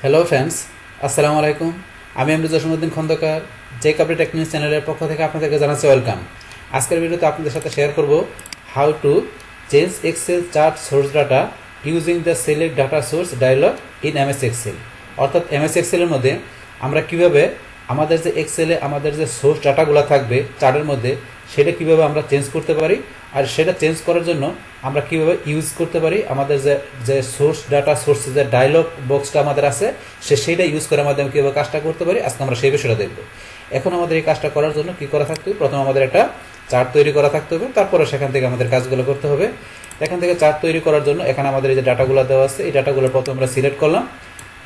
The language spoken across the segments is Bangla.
হ্যালো ফ্রেন্ডস, আসসালামু আলাইকুম। আমি জসিমউদ্দিন খন্দকার, যে কাপড়ি টেকনিক্স চ্যানেলের পক্ষ থেকে আপনাদেরকে জানাচ্ছি ওয়েলকাম। আজকের ভিডিওতে আপনাদের সাথে শেয়ার করব how to change Excel chart source data using the select data source dialog in MS Excel. অর্থাৎ এমএস এক্সেলের মধ্যে আমরা কিভাবে আমাদের যে এক্সেলে আমাদের যে সোর্স ডাটাগুলো থাকবে চার্টের মধ্যে, সেটা কিভাবে আমরা চেঞ্জ করতে পারি, আর সেটা চেঞ্জ করার জন্য আমরা কিভাবে ইউজ করতে পারি আমাদের যে যে সোর্স ডাটা সোর্সে যে ডায়লগ বক্সটা আমাদের আছে সেইটা ইউজ করে আমাদের কীভাবে কাজটা করতে পারি, আজকে আমরা সেই বিষয়টা দেখব। এখন আমাদের এই কাজটা করার জন্য কী করা থাকতে হবে, প্রথমে আমাদের একটা চার্ট তৈরি করা থাকতে হবে, তারপরে সেখান থেকে আমাদের কাজগুলো করতে হবে। এখান থেকে চার্ট তৈরি করার জন্য এখানে আমাদের এই যে ডাটাগুলো দেওয়া আছে, এই ডাটাগুলো প্রথমে আমরা সিলেক্ট করলাম।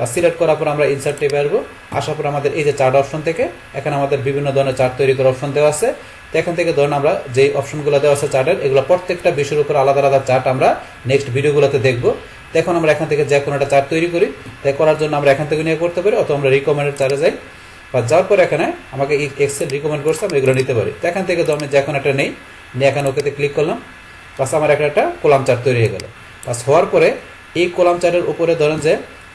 আর সিলেক্ট করার পর আমরা ইনসার্ট ট্যাবে আসবো। আসার পর আমাদের এই যে চার্ট অপশন থেকে এখানে আমাদের বিভিন্ন ধরনের চার্ট তৈরি করার অপশন দেওয়া আছে। তো এখান থেকে ধরুন আমরা যে অপশনগুলো দেওয়া আছে চার্টের, এগুলো প্রত্যেকটা বিষয়ের উপর আলাদা আলাদা চার্ট আমরা নেক্সট ভিডিওগুলোতে দেখবো। এখন আমরা এখান থেকে যে কোনো একটা চার্ট তৈরি করি, তাই করার জন্য আমরা এখান থেকে নিয়ে করতে পারি, অথবা আমরা রিকমেন্ডেড চার্টে যাই, বা যাওয়ার পর এখানে আমাকে এক্সেল রিকমেন্ড করছে, আমরা এগুলো নিতে পারি। তো এখান থেকে ধরুন যে কোনো একটা নেই, নিয়ে এখানে ওকেতে ক্লিক করলাম, বাস আমার একটা কলাম চার্ট তৈরি হয়ে গেল। বাস হওয়ার পরে এই কলাম চার্টের উপরে ধরেন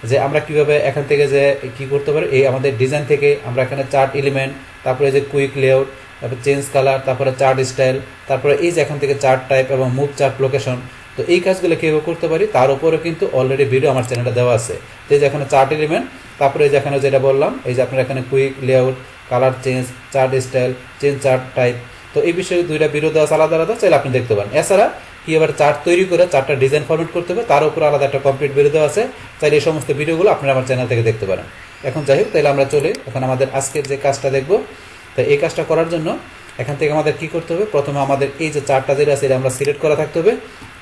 যে আমরা কিভাবে এখান থেকে যে কি করতে পারি, এই আমাদের ডিজাইন থেকে আমরা এখানে চার্ট এলিমেন্ট, তারপরে যে কুইক লেআউট, তারপর চেঞ্জ কালার, তারপরে চার্ট স্টাইল, তারপরে এই যে এখান থেকে চার্ট টাইপ এবং মুভ চার্ট লোকেশন, তো এই কাজগুলো কীভাবে করতে পারি তার উপরে কিন্তু অলরেডি ভিডিও আমার চ্যানেলে দেওয়া আছে। তো এই যে এখানে চার্ট এলিমেন্ট, তারপরে যে এখানে যেটা বললাম, এই যে আপনার এখানে quick layout, colour change, chart style, change chart type, তো এই বিষয়ে দুইটা ভিডিও দেওয়া আছে আলাদা আলাদা, চাইলে আপনি দেখতে পারেন। এছাড়া কি এবার চার্ট তৈরি করে চার্টটা ডিজাইন ফরম্যাট করতে হবে, তার উপর আলাদা একটা কমপ্লিট ভিডিও দেওয়া আছে, চাইলে এই সমস্ত ভিডিওগুলো আপনারা আমার চ্যানেল থেকে দেখতে পারেন। এখন যাই হোক, তাহলে আমরা চলে এখন আমাদের আজকের যে কাজটা দেখব। তো এই কাজটা করার জন্য এখান থেকে আমাদের কি করতে হবে, প্রথমে আমাদের এই যে চার্টটা যেটা আছে এটা আমরা সিলেক্ট করা থাকতে হবে।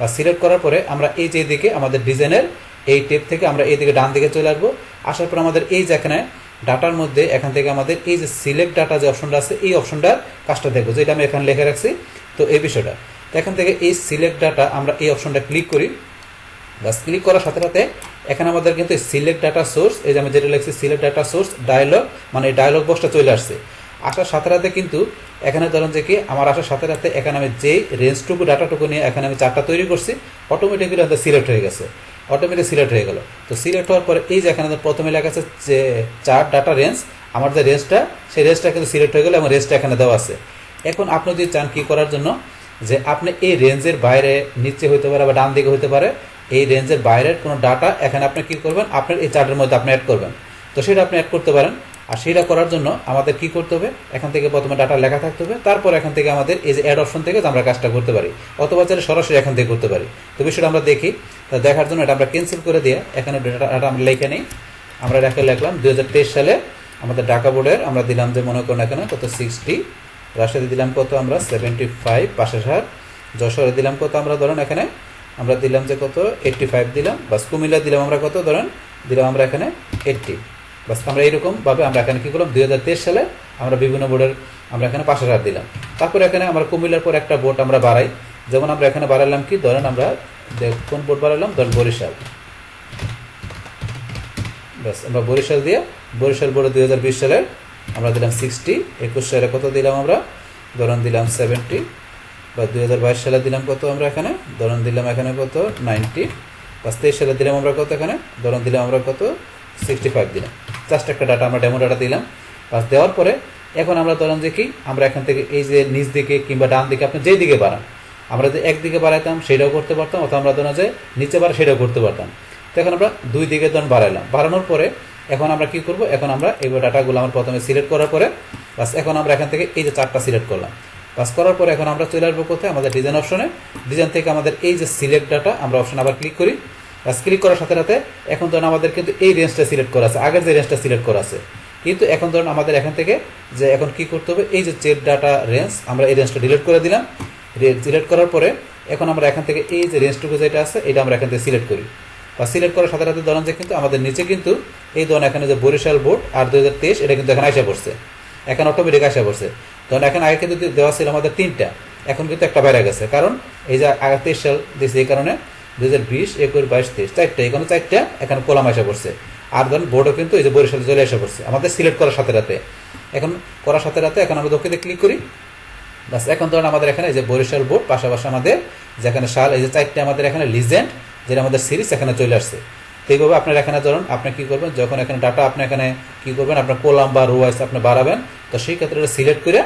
আর সিলেক্ট করার পরে আমরা এই যে দিকে আমাদের ডিজাইনের এই টেপ থেকে আমরা এই দিকে ডান দিকে চলে আসবো। আসার পর আমাদের এই যে এখানে ডাটার মধ্যে এখান থেকে আমাদের এই যে সিলেক্ট ডাটা যে অপশনটা আছে, এই অপশনটার কাজটা দেখবো, যেটা আমি এখানে লিখে রাখছি। তো এই বিষয়টা এখান থেকে এই সিলেক্ট ডাটা আমরা এই অপশনটা ক্লিক করি। বাস ক্লিক করার সাথে সাথে এখানে আমাদের কিন্তু সিলেক্ট ডাটা সোর্স, এই যে আমি যেটা লিখছি সিলেক্ট ডাটা সোর্স ডায়লগ, মানে এই ডায়লগ বক্সটা চলে আসছে। আসার সাথে সাথে কিন্তু এখানে ধরেন যে কি আমার আসার সাথে সাথে এখানে আমি যেই রেঞ্জটুকু ডাটাটুকু নিয়ে এখানে আমি চারটা তৈরি করছি, অটোমেটিক্যালি আমাদের সিলেক্ট হয়ে গেছে, অটোমেটিক সিলেক্ট হয়ে গেল। তো সিলেক্ট হওয়ার পরে এই যে এখানে প্রথমে লেখা আছে যে চার্ট ডাটা রেঞ্জ, আমার যে রেঞ্জটা সেই রেঞ্জটা কিন্তু সিলেক্ট হয়ে গেল এবং রেঞ্জটা এখানে দেওয়া আছে। এখন আপনি যদি চান কি করার জন্য, যে আপনি এই রেঞ্জের বাইরে নিচে হতে পারে বা ডান দিকে হতে পারে, এই রেঞ্জের বাইরের কোনো ডাটা এখানে আপনি কি করবেন, আপনার এই চার্টের মধ্যে আপনি অ্যাড করবেন। তো সেটা আপনি অ্যাড করতে পারেন। আর সেটা করার জন্য আমাদের কি করতে হবে, এখান থেকে প্রথমে ডাটা লেখা থাকতে হবে, তারপর এখান থেকে আমাদের এই যে অ্যাড অপশন থেকে আমরা কাজটা করতে পারি, অথবা চাইলে সরাসরি এখান থেকে করতে পারি। তো বিষয়টা আমরা দেখি। তা দেখার জন্য এটা আমরা ক্যান্সেল করে দিয়ে এখানে ডাটা আমরা লিখে নিই। আমরা লিখলাম 2023 সালে আমাদের ঢাকা বোর্ডের আমরা দিলাম যে মনে করুন এখানে কত 60, রাজশাহী দিলাম কত আমরা 75, পাশেরহাট, যশোরে দিলাম কত আমরা ধরেন এখানে আমরা দিলাম যে কত 85 দিলাম, বাস কুমিল্লা দিলাম আমরা কত ধরেন দিলাম আমরা এখানে 80। বাস আমরা এইরকমভাবে আমরা এখানে কী করলাম 2023 সালে আমরা বিভিন্ন বোর্ডের আমরা এখানে পাশেরহাট দিলাম। তারপর এখানে আমরা কুমিল্লার পর একটা বোর্ড আমরা বাড়াই, যেমন আমরা এখানে বাড়ালাম কি ধরেন আমরা কোন বোর্ড বাড়ালাম ধরেন বরিশাল। ব্যাস আমরা বরিশাল দিয়ে বরিশাল বোর্ডে 2020 সালের আমরা দিলাম 60, 21 সালে কত দিলাম আমরা ধরুন দিলাম 70, বা 2022 সালে দিলাম কত আমরা এখানে ধরুন দিলাম এখানে কত 90, বা 23 সালে দিলাম আমরা কত এখানে ধরুন দিলাম আমরা কত 65 দিলাম। জাস্ট একটা ডাটা আমরা ডেমো ডাটা দিলাম। বাস দেওয়ার পরে এখন আমরা ধরেন যে কি আমরা এখান থেকে এই যে নিচ দিকে কিংবা ডান দিকে আপনি যেই দিকে বাড়ান, আমরা যে একদিকে বাড়াইতাম সেটাও করতে পারতাম, অথবা আমরা ধরেন যে নিচে বাড়া সেটাও করতে পারতাম। তো এখন আমরা দুই দিকে ধরুন বাড়াইলাম, বাড়ানোর পরে এখন আমরা কি করব, এখন আমরা এই ডাটাগুলো আমরা প্রথমে সিলেক্ট করার পরে বাস এখন আমরা এখান থেকে এই যে চারটা সিলেক্ট করলাম। বাস করার পরে এখন আমরা চলে আসবো কোথায় আমাদের ডিজাইন অপশনে। ডিজাইন থেকে আমাদের এই যে সিলেক্ট ডাটা আমরা অপশন আবার ক্লিক করি। বাস ক্লিক করার সাথে সাথে এখন ধরুন আমাদের কিন্তু এই রেঞ্জটা সিলেক্ট করা আছে, আগের যে রেঞ্জটা সিলেক্ট করা আছে, কিন্তু এখন ধরুন আমাদের এখান থেকে যে এখন কি করতে হবে, এই যে চেক ডাটা রেঞ্জ আমরা এই রেঞ্জটা ডিলিট করে দিলাম। সিলেক্ট করার পরে এখন আমরা এখান থেকে এই যে রেঞ্জটুকু যেটা আছে এটা আমরা এখান থেকে সিলেক্ট করি। বা সিলেক্ট করার সাথে সাথে ধরেন যে কিন্তু আমাদের নিচে কিন্তু এই ধরুন এখানে যে বরিশাল বোর্ড আর 2023 এটা কিন্তু এখানে আসা পড়ছে, এখন অটোমেটিক আসা পড়ছে। তখন এখন আগে কিন্তু দেওয়া ছিল আমাদের 3টা, এখন কিন্তু একটা বাইরে গেছে, কারণ এই যে আগে 23 সাল দিয়েছে, এই কারণে 2020, 21, 22, 23 চারটা, এখানে চারটা এখানে কলাম আসা পড়ছে। আর ধরুন বোর্ডও কিন্তু এই যে বরিশালে চলে আসা পড়ছে আমাদের সিলেক্ট করার সাথে সাথে। এখন করার সাথে সাথে এখন আমরা দক্ষিণে ক্লিক করি। বাস এখন ধরুন আমাদের এখানে এই যে বরিশাল বোর্ড পাশাপাশি আমাদের যেখানে সাল এই যে চারটে আমাদের এখানে লিজেন্ড যেটা আমাদের সিরিজ এখানে চলে আসছে। তো এইভাবে আপনার এখানে ধরুন আপনি কী করবেন, যখন এখানে ডাটা আপনি এখানে কী করবেন, আপনার কলাম বা রো ওয়াইজ আপনি বাড়াবেন, তো সেই ক্ষেত্রে সিলেক্ট করে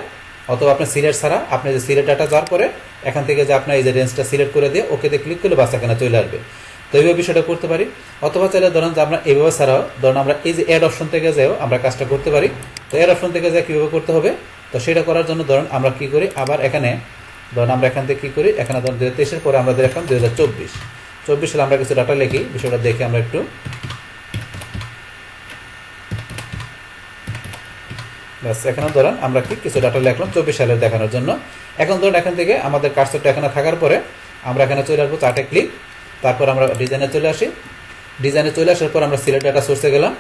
অথবা আপনি সিলেক্ট ছাড়া আপনি যে সিলেক্ট ডাটা যাওয়ার পরে এখান থেকে যে আপনার এই যে রেঞ্জটা সিলেক্ট করে দিয়ে ওকেতে ক্লিক করলে বাস এখানে চলে আসবে। তো এইভাবে বিষয়টা করতে পারি। অথবা চাইলে ধরুন যে আমরা এইভাবে ছাড়াও ধরুন আমরা এই যে অ্যাড অপশন থেকে যাও আমরা কাজটা করতে পারি। তো অ্যাড অপশন থেকে যা কীভাবে করতে হবে, তো সেটা করার জন্য ধরুন আমরা কী করি, আবার এখানে ধরুন আমরা এখান থেকে কী করি, এখানে ধরুন 2023-এর পরে আমরা দেখলাম 2024 সালে আমরা কিছু ডাটা লিখি, বিষয়টা দেখে আমরা একটু ব্যাস এখানে ধরেন আমরা কিছু ডাটা লিখলাম 24 সালের দেখানোর জন্য। এখন ধরুন এখান থেকে আমাদের কার্সরটা এখানে থাকার পরে আমরা এখানে চলে আসবো চার্টে ক্লিক, তারপর আমরা ডিজাইনে চলে আসি। ডিজাইনে চলে আসার পর আমরা সিলেক্ট ডাটা সোর্সে গেলাম,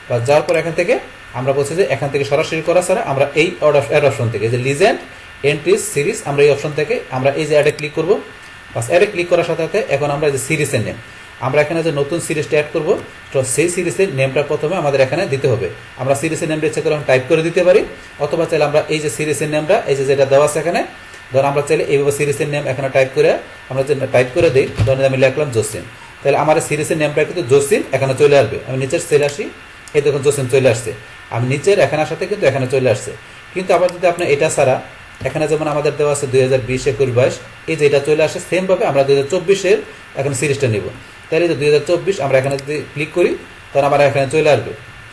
বা যাওয়ার পর এখান থেকে আমরা বলছি যে এখান থেকে সরাসরি করা ছাড়া আমরা এই অ্যাড অপশন থেকে যে লিজেন্ড এন্ট্রিজ সিরিজ আমরা এই অপশন থেকে আমরা এই যে অ্যাডে ক্লিক করবো। বাস অ্যাডে ক্লিক করার সাথে সাথে এখন আমরা যে সিরিজের নেম আমরা এখানে যে নতুন সিরিজটা অ্যাড করবো, তো সেই সিরিজের নেমটা প্রথমে আমাদের এখানে দিতে হবে। আমরা সিরিজের নেমটা ইচ্ছে করে টাইপ করে দিতে পারি, অথবা চাইলে আমরা এই যে সিরিজের নেমটা এই যে যেটা দেওয়া আছে এখানে ধরুন আমরা চাইলে এইভাবে সিরিজের নেম এখানে টাইপ করে আমরা যে টাইপ করে দিই, ধরুন আমি লিখলাম জসিম, তাহলে আমার সিরিজের নেমটা কিন্তু জসিম এখানে চলে আসবে। আমি নিচের সেল আসি, এই দেখুন জসিম চলে আসছে, আমি নিচের এখানে আসাতে কিন্তু এখানে চলে আসছে। কিন্তু আবার যদি আপনি এটা ছাড়া এখানে যেমন আমাদের দেওয়া আছে 2020, 21, 22 এই যে এটা চলে আসে, সেমভাবে আমরা 2024-এর এখন সিরিজটা নিব। তাহলে যে 2024 আমরা এখানে যদি ক্লিক করি তখন আমার এখানে চলে আসবে,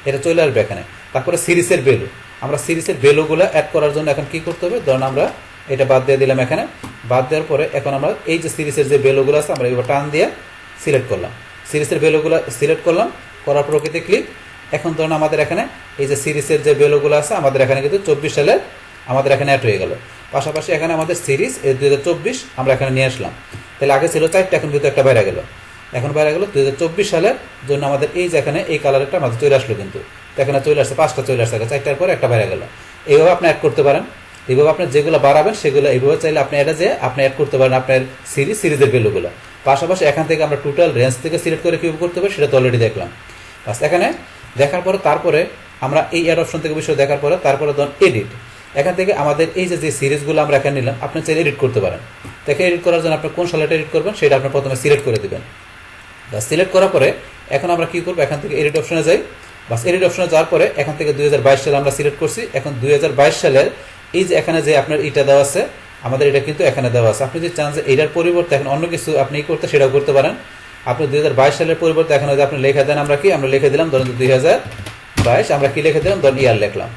এটা চলে আসবে এখানে। তারপরে সিরিজের ভ্যালু, আমরা সিরিজের ভ্যালুগুলো অ্যাড করার জন্য এখন কী করতে হবে, ধরুন আমরা এটা বাদ দিয়ে দিলাম এখানে, বাদ দেওয়ার পরে এখন আমরা এই যে সিরিজের যে ভ্যালুগুলো আছে আমরা এবার টান দিয়ে সিলেক্ট করলাম, সিরিজের ভ্যালুগুলো সিলেক্ট করলাম, করার পর ওকেতে ক্লিক। এখন ধরুন আমাদের এখানে এই যে সিরিজের যে ভ্যালুগুলো আছে আমাদের এখানে কিন্তু 24 সালের আমাদের এখানে অ্যাড হয়ে গেল। পাশাপাশি এখানে আমাদের সিরিজ 2024 আমরা এখানে নিয়ে আসলাম, তাহলে আগে ছিল 4টা, এখন কিন্তু একটা বাইরে গেল, এখন বাইরে গেল 2024 সালের জন্য আমাদের এই যে এখানে এই কালারটা আমাদের চলে আসলো, কিন্তু এখানে চলে আসছে 5টা চলে আসছে, 4টার পরে একটা বাইরে গেল। এইভাবে আপনি অ্যাড করতে পারেন, এইভাবে আপনি যেগুলো বাড়াবেন সেগুলো এইভাবে চাইলে আপনি এটা যে আপনি অ্যাড করতে পারেন আপনার সিরিজের ভ্যালুগুলো। পাশাপাশি এখান থেকে আমরা টোটাল রেঞ্জ থেকে সিলেক্ট করে কীভাবে করতে পারি সেটা তো অলরেডি দেখলাম। বাস এখানে দেখার পরে তারপরে আমরা এই অ্যাড অপশন থেকে বিষয় দেখার পরে তারপরে ধরুন এডিট, এখান থেকে আমাদের এই যে সিরিজগুলো আমরা এখানে নিলাম আপনি চাইলে এডিট করতে পারেন। দেখে এডিট করার জন্য আপনি কোন সালেটা এডিট করবেন সেটা আপনি প্রথমে সিলেক্ট করে দেবেন। বাস সিলেক্ট করার পরে এখন আমরা কী করবো, এখান থেকে এডিট অপশনে যাই। বাস এডিট অপশনে যাওয়ার পরে এখান থেকে 2022 সালে আমরা সিলেক্ট করছি। এখন 2022 সালের এই যে এখানে যে আপনার এটা দেওয়া আছে আমাদের এটা কিন্তু এখানে দেওয়া আছে। আপনি যদি চান যে এটার পরিবর্তে এখন অন্য কিছু আপনি করতে সেটাও করতে পারেন। আপনি 2022 সালের পরিবর্তে এখানে যদি আপনি লেখা দেন, আমরা লিখে দিলাম ধরুন 2022, আমরা কি লিখে দিলাম ধরুন ইয়ার লিখলাম।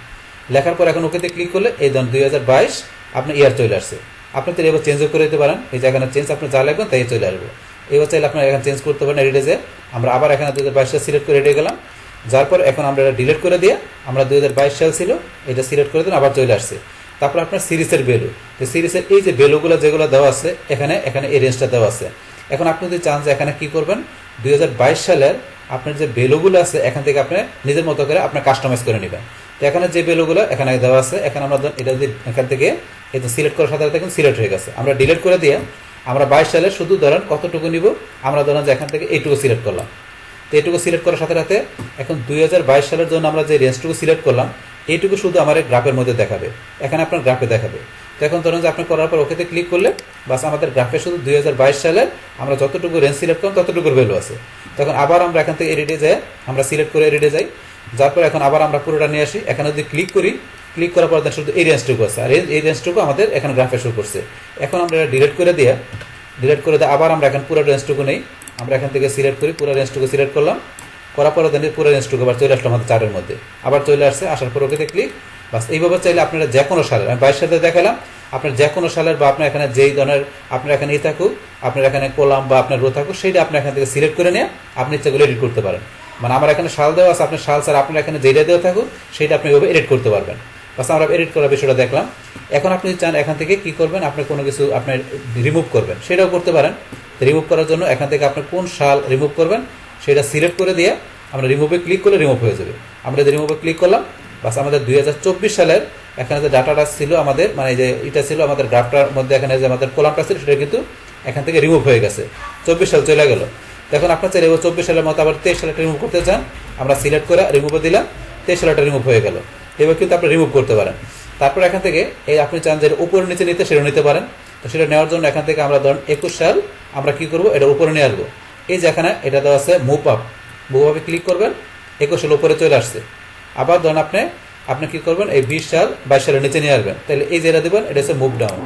লেখার পর এখন ওকেতে ক্লিক করলে এই ধরুন 2022 আপনার ইয়ার চলে আসছে। আপনি তো এবার চেঞ্জও করে দিতে পারেন, এই যে এখানে চেঞ্জ আপনি যা লিখবেন তাই চলে আসবে। এবার চাইলে আপনার এখানে চেঞ্জ করতে পারেন এডিটে যে আমরা আবার এখানে 2022 সাল সিলেক্ট করে এডিটে গেলাম, যার পর এখন আমরা এটা ডিলিট করে দিয়ে আমরা 2022 সাল ছিল এটা সিলেক্ট করে দিন, আবার চলে আসছে। তারপর আপনার সিরিজের ভ্যালু, তো সিরিজের এই যে ভ্যালুগুলো যেগুলো দেওয়া আছে এখানে এই রেঞ্জটা দেওয়া আছে। এখন আপনি যদি চান যে এখানে কি করবেন 2022 সালের আপনার যে ভ্যালুগুলো আছে এখান থেকে আপনি নিজের মতো করে আপনার কাস্টমাইজ করে নেবেন। তো এখানে যে ভ্যালুগুলো এখানে দেওয়া আছে এখানে আমরা এটা যদি এখান থেকে এটা সিলেক্ট করার সাথে সাথে এখন সিলেক্ট হয়ে গেছে, আমরা ডিলিট করে দিয়ে আমরা 22 সালে শুধু ধরেন কতটুকু নিব, আমরা ধরেন যে এখান থেকে এইটুকু সিলেক্ট করলাম। তো এইটুকু সিলেক্ট করার সাথে সাথে এখন 2022 সালের জন্য আমরা যে রেঞ্জটুকু সিলেক্ট করলাম এইটুকু শুধু আমার গ্রাফের মধ্যে দেখাবে, এখানে আপনার গ্রাফে দেখাবে। তো এখন ধরুন যে আপনি করার পর ওকেতে ক্লিক করলে বাস আমাদের গ্রাফে শুধু 2022 সালের আমরা যতটুকু রেঞ্জ সিলেক্ট করলাম ততটুকুর ভ্যালু আছে। তখন আবার আমরা এখান থেকে এডিটে যাই, আমরা সিলেক্ট করে এডিটে যাই, যার পর এখন আবার আমরা পুরোটা নিয়ে আসি। এখানে যদি ক্লিক করি, ক্লিক করার পর শুধু এই রেঞ্জটুকু আছে, আর এই রেঞ্জটুকু আমাদের এখানে গ্রাফে শো করছে। এখন আমরা ডিলিট করে দিয়ে আবার আমরা এখন পুরো রেঞ্জটুকু নেই, আমরা এখান থেকে সিলেক্ট করি, পুরো রেঞ্জটুকু সিলেক্ট করলাম, করার পরে দেন পুরো রেঞ্জটুকু আবার চলে আসলো আমাদের চার্টের মধ্যে, আবার চলে আসছে। আসার পর ওকেতে ক্লিক, বাস এইভাবে চাইলে আপনারা যে কোনো সালের, আমি 22 সালে দেখালাম, আপনার যে কোনো সালের বা আপনার এখানে যেই ধরনের আপনার এখানে থাকুক, আপনার এখানে কলাম বা আপনার রো থাকুক সেইটা আপনি এখান থেকে সিলেক্ট করে নিয়ে আপনি ইচ্ছাগুলো এডিট করতে পারেন। মানে আমার এখানে সাল দেওয়া আছে, আপনার সাল স্যার আপনার এখানে যেটা দেওয়া থাকুক সেইটা আপনি এভাবে এডিট করতে পারবেন। বাস আমরা এডিট করার বিষয়টা দেখলাম। এখন আপনি চান এখান থেকে কি করবেন, আপনি কোনো কিছু আপনি রিমুভ করবেন সেটাও করতে পারেন। রিমুভ করার জন্য এখান থেকে আপনি কোন সাল রিমুভ করবেন সেটা সিলেক্ট করে দিয়ে আমরা রিমুভে ক্লিক করলে রিমুভ হয়ে যাবে। আমরা যে রিমুভে ক্লিক করলাম, বাস আমাদের 2024 সালের এখানে যে ডাটাটা ছিল আমাদের, মানে যে এটা ছিল আমাদের গ্রাফটার মধ্যে এখানে যে আমাদের কলামটা ছিল সেটা কিন্তু এখান থেকে রিমুভ হয়ে গেছে, 24 সাল চলে গেল। এখন আপনার চাইলে 24 সালের মতো আবার 23 সালটা রিমুভ করতে চান, আমরা সিলেক্ট করে রিমুভে দিলাম, 23 সালটা রিমুভ হয়ে গেল। এবার কিন্তু আপনি রিমুভ করতে পারেন। তারপর এখান থেকে এই আপনি চান যে উপরে নিচে নিতে সেটা নিতে পারেন। তো সেটা নেওয়ার জন্য এখান থেকে আমরা ধরুন 21 সাল আমরা কি করব, এটা উপরে নিয়ে আসবো। এই যে এখানে এটা দেওয়া আছে মুভ আপ, বহুভাবে ক্লিক করবেন, 21 সাল উপরে চলে আসছে। আবার ধরুন আপনি কি করবেন, এই 20 সাল 22 সালের নিচে নিয়ে আসবেন, তাহলে এই যেটা দেবেন এটা হচ্ছে মুভ ডাউন,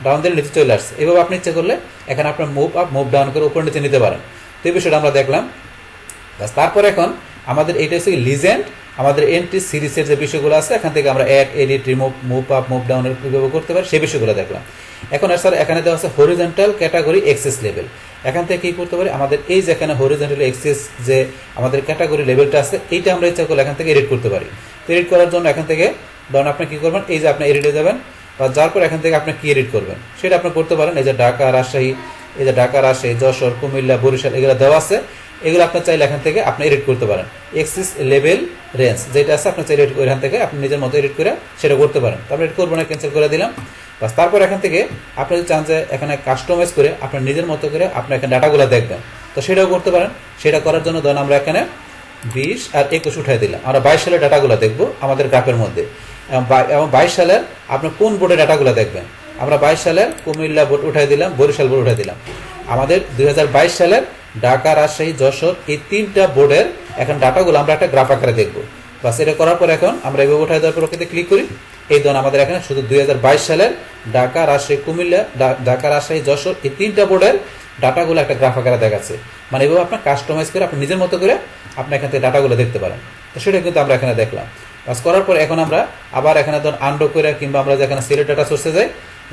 ডাউন দিলে নিচে চলে আসছে। এভাবে আপনি ইচ্ছা করলে এখানে আপনার মুভ আপ মুভ ডাউন করে উপর নিচে নিতে পারেন। তো এই বিষয়টা আমরা দেখলাম। তারপর এখন আমাদের এইটা হচ্ছে লিজেন্ড, আমাদের এন্ট্রি সিরিজের যে বিষয়গুলো আছে এখান থেকে আমরা add, edit, remove, move up move ডাউনের কীভাবে করতে পারি সেই বিষয়গুলো দেখলাম। এখন স্যার এখানে দেওয়া আছে হরিজন্টাল ক্যাটাগরি অ্যাক্সেস লেভেল। এখান থেকে কী করতে পারি, আমাদের এই যে এখানে হরিজন্টাল অ্যাক্সেস যে আমাদের ক্যাটাগরি লেভেলটা আছে এইটা আমরা ইচ্ছা করলে এখান থেকে এডিট করতে পারি। তো এডিট করার জন্য এখান থেকে ধরুন আপনি কী করবেন, এই যে আপনি এডিটে যাবেন বা যার পর এখান থেকে আপনি কী এডিট করবেন সেটা আপনি করতে পারেন। এই যে ঢাকা, রাজশাহী, এই যে ঢাকা, রাজশাহী, যশোর, কুমিল্লা, বরিশাল এগুলো দেওয়া আছে, এগুলো আপনার চাইলে এখান থেকে আপনি এডিট করতে পারেন। এক্সিস লেভেল রেঞ্জ যেটা আছে আপনার চাইলে এখান থেকে আপনি নিজের মতো এডিট করে সেটা করতে পারেন। তো আমরা এডিট করবো না, ক্যান্সেল করে দিলাম। বাস তারপর এখান থেকে আপনি যদি চান যে এখানে কাস্টমাইজ করে আপনার নিজের মতো করে আপনি এখানে ডাটাগুলো দেখবেন, তো সেটাও করতে পারেন। সেটা করার জন্য ধরুন আমরা এখানে 20 আর 21 উঠাই দিলাম, আমরা 22 সালের ডাটাগুলো দেখবো আমাদের গ্রাফের মধ্যে, এবং 22 সালের আপনি কোন বোর্ডে ডাটাগুলো দেখবেন। আমরা 22 সালের কুমিল্লা বোর্ড উঠাই দিলাম, বরিশাল বোর্ড উঠাই দিলাম। আমাদের 2022 সালের ঢাকা, রাজশাহী, যশোর এই 3টা বোর্ডের এখন ডাটাগুলো আমরা একটা গ্রাফ আকারে দেখবো। বাস এটা করার পর এখন আমরা এইভাবে উঠাই দেওয়ার পর ওকে ক্লিক করি। এই ধরুন আমাদের এখানে শুধু 2022 সালের ঢাকা, রাজশাহী, কুমিল্লা, ঢাকা, রাজশাহী, যশোর এই 3টা বোর্ডের ডাটাগুলো একটা গ্রাফ আকারে দেখাচ্ছে। মানে এইভাবে আপনার কাস্টমাইজ করে আপনি নিজের মতো করে আপনি এখান থেকে ডাটাগুলো দেখতে পারেন। তো সেটা কিন্তু আমরা এখানে দেখলাম। বাস করার পর এখন আমরা আবার এখানে ধরুন আনডো করে কিংবা আমরা যেখানে সিলেক্ট ডাটা সোর্সে যাই,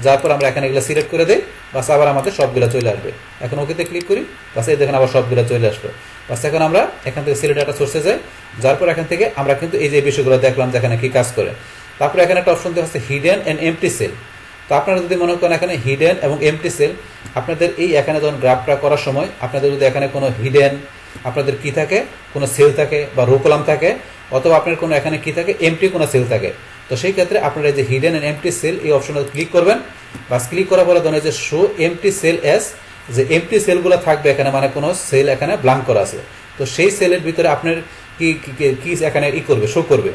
যার পর আমরা এখানে এগুলো সিলেক্ট করে দিই, বাস আবার আমাদের সবগুলো চলে আসবে। এখন ওকেতে ক্লিক করি, বাস এই দেখেন আবার সবগুলো চলে আসলো। বাস এখন আমরা এখান থেকে সিলেক্ট ডাটা সোর্সে যাই, যার পর এখান থেকে আমরা কিন্তু এই যে বিষয়গুলো দেখলাম যে এখানে কি কাজ করে। তারপরে এখানে একটা অপশন দেওয়া হচ্ছে হিডেন অ্যান্ড এমটি সেল। তো আপনারা যদি মনে করেন এখানে হিডেন এবং এমটি সেল, আপনাদের এই এখানে যখন গ্রাফটা করার সময় আপনাদের যদি এখানে কোনো হিডেন আপনাদের কি থাকে, কোনো সেল থাকে বা রো কলাম থাকে, অথবা আপনার কোনো এখানে কি থাকে এমটি কোনো সেল থাকে, তো সেই ক্ষেত্রে আপনারা এই যে হিডেন অ্যান্ড এমটি সেল এই অপশনে ক্লিক করবেন। বাস ক্লিক করার পরে ধরুন এই যে শো এমটি সেল এস, যে এমটি সেলগুলো থাকবে এখানে মানে কোনো সেল এখানে ব্ল্যাঙ্ক করা আছে, তো সেই সেলের ভিতরে আপনার কি কি এখানে করবে, শো করবে,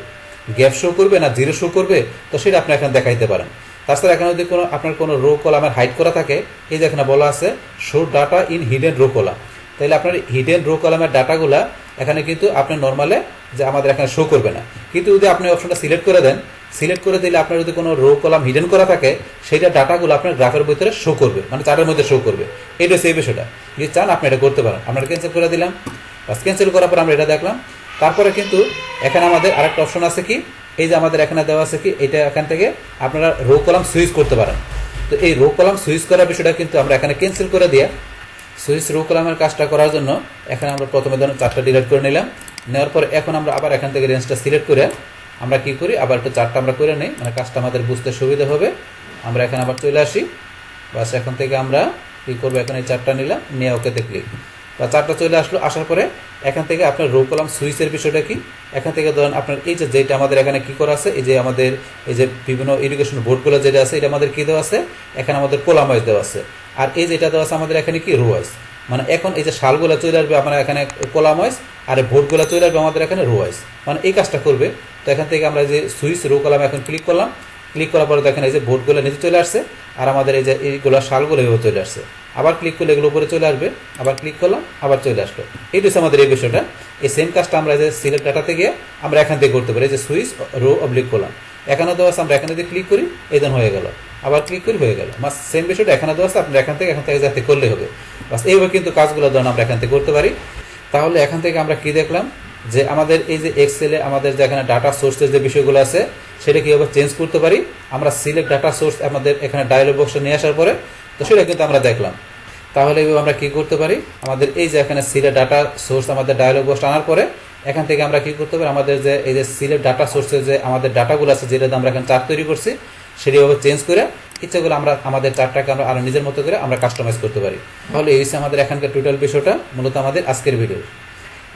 গ্যাপ শো করবে না জিরো শো করবে, তো সেটা আপনি এখানে দেখাইতে পারেন। তাছাড়া এখানে যদি কোনো আপনার কোনো রো কলামের হাইড করা থাকে, এই যে এখানে বলা আছে show data in hidden rho column, তাহলে আপনার হিডেন রো কলামের ডাটাগুলা এখানে কিন্তু আপনি নর্মালে যে আমাদের এখানে শো করবে না। কিন্তু যদি আপনি অপশনটা সিলেক্ট করে দেন, সিলেক্ট করে দিলে আপনার যদি কোনো রো কলাম হিডেন করা থাকে সেইটা ডাটাগুলো আপনার গ্রাফের ভিতরে শো করবে, মানে চার্টের মধ্যে শো করবে। এটা সেই বিষয়টা যদি চান আপনি এটা করতে পারেন। আমরা ক্যান্সেল করে দিলাম। বাস ক্যান্সেল করার পর আমরা এটা দেখলাম। তারপরে কিন্তু এখানে আমাদের আরেকটা অপশন আছে কি, এই যে আমাদের এখানে দেওয়া আছে কি, এটা এখান থেকে আপনারা রো কলাম সুইচ করতে পারেন। তো এই রো কলাম সুইচ করার বিষয়টা কিন্তু আমরা এখানে ক্যান্সেল করে দিয়ে সুইচ রো কলামের কাজটা করার জন্য এখানে আমরা প্রথমে ধরুন 4টা ডিলিট করে নিলাম। নেওয়ার পর এখন আমরা আবার এখান থেকে রেঞ্জটা সিলেক্ট করে আমরা কি করি, আবার একটু 4টা আমরা করে নিই, মানে কাজটা আমাদের বুঝতে সুবিধা হবে। আমরা এখানে আবার চলে আসি। বাস এখান থেকে আমরা কি করবো, এখন এই 4টা নিলাম, নিয়ে ওকেতে ক্লিক, বা 4টা চলে আসলো। আসার পরে এখান থেকে আপনার রো কলাম সুইচের বিষয়টা কি, এখান থেকে ধরেন আপনার এই যে যেটা আমাদের এখানে কি করা আছে, এই যে আমাদের এই যে বিভিন্ন এডুকেশন বোর্ডগুলো যেটা আছে এটা আমাদের কি দেওয়া আছে, এখানে আমাদের কলাম ওয়াইজ দেওয়া আছে। আর এই যেটা দেওয়া আছে আমাদের এখানে কি রো ওয়াইজ, মানে এখন এই যে সালগুলো চলে আসবে আপনার এখানে কলাম ওয়াইজ, আর ভোটগুলো চলে আসবে আমাদের এখানে রো ওয়াইজ, মানে এই কাজটা করবে। তো এখান থেকে আমরা যে সুইচ রো কলাম এখন ক্লিক করলাম, ক্লিক করার পরে দেখেন এই যে ভোটগুলো নিচে চলে আসছে, আর আমাদের এই যে এইগুলো সালগুলো এভাবে চলে আসছে। আবার ক্লিক করলে এগুলো উপরে চলে আসবে, আবার ক্লিক করলাম, আবার চলে আসলো। এই হচ্ছে আমাদের এই বিষয়টা। এই সেম কাজটা আমরা যে সিলেক্ট ডাটাতে গিয়ে আমরা এখান থেকে করতে পারি, এই যে সুইচ রো অবলিক কলাম এখানে দেওয়া আছে, আমরা এখানে যদি ক্লিক করি এই দেন হয়ে গেল, আবার ক্লিক করি হয়ে গেল। বাস সেম বিষয়টা এখানে দেওয়া আছে, আপনার এখান থেকে যাতে করলে হবে। বাস এইভাবে কিন্তু কাজগুলো ধরুন আমরা এখান থেকে করতে পারি। তাহলে এখান থেকে আমরা কি দেখলাম, যে আমাদের এই যে এক্সেলে আমাদের যে এখানে ডাটা সোর্সের যে বিষয়গুলো আছে সেটা কীভাবে চেঞ্জ করতে পারি। আমরা সিলেক্ট ডাটা সোর্স আমাদের এখানে ডায়ালগ বক্সে নিয়ে আসার পরে তো সেটা কিন্তু আমরা দেখলাম। তাহলে এইভাবে আমরা কি করতে পারি, আমাদের এই যে এখানে সিলেক্ট ডাটা সোর্স আমাদের ডায়ালগ বক্স আনার পরে এখান থেকে আমরা কি করতে পারি, আমাদের যে এই যে সিলেক্ট ডাটা সোর্সের যে আমাদের ডাটাগুলো আছে যেটা আমরা এখানে চার্ট তৈরি করছি সেটাভাবে চেঞ্জ করে ইচ্ছাগুলো আমরা আমাদের চার্টটাকে আমরা আরও নিজের মতো করে আমরা কাস্টমাইজ করতে পারি। তাহলে এই হচ্ছে আমাদের এখানকার টোটাল বিষয়টা মূলত আমাদের আজকের ভিডিও।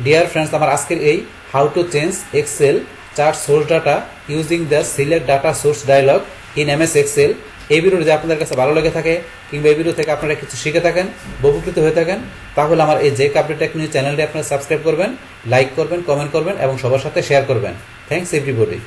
ডিয়ার ফ্রেন্ডস, আমার আজকের এই how to change Excel chart source data using the select data source dialog in MS Excel, এই ভিডিও যদি আপনাদের কাছে ভালো লেগে থাকে কিংবা এই ভিডিও থেকে আপনারা কিছু শিখে থাকেন, উপকৃত হয়ে থাকেন, তাহলে আমার এই যে আপডেট টেকনোলজি চ্যানেলটি আপনারা সাবস্ক্রাইব করবেন, লাইক করবেন, কমেন্ট করবেন এবং সবার সাথে শেয়ার করবেন। Thanks everybody.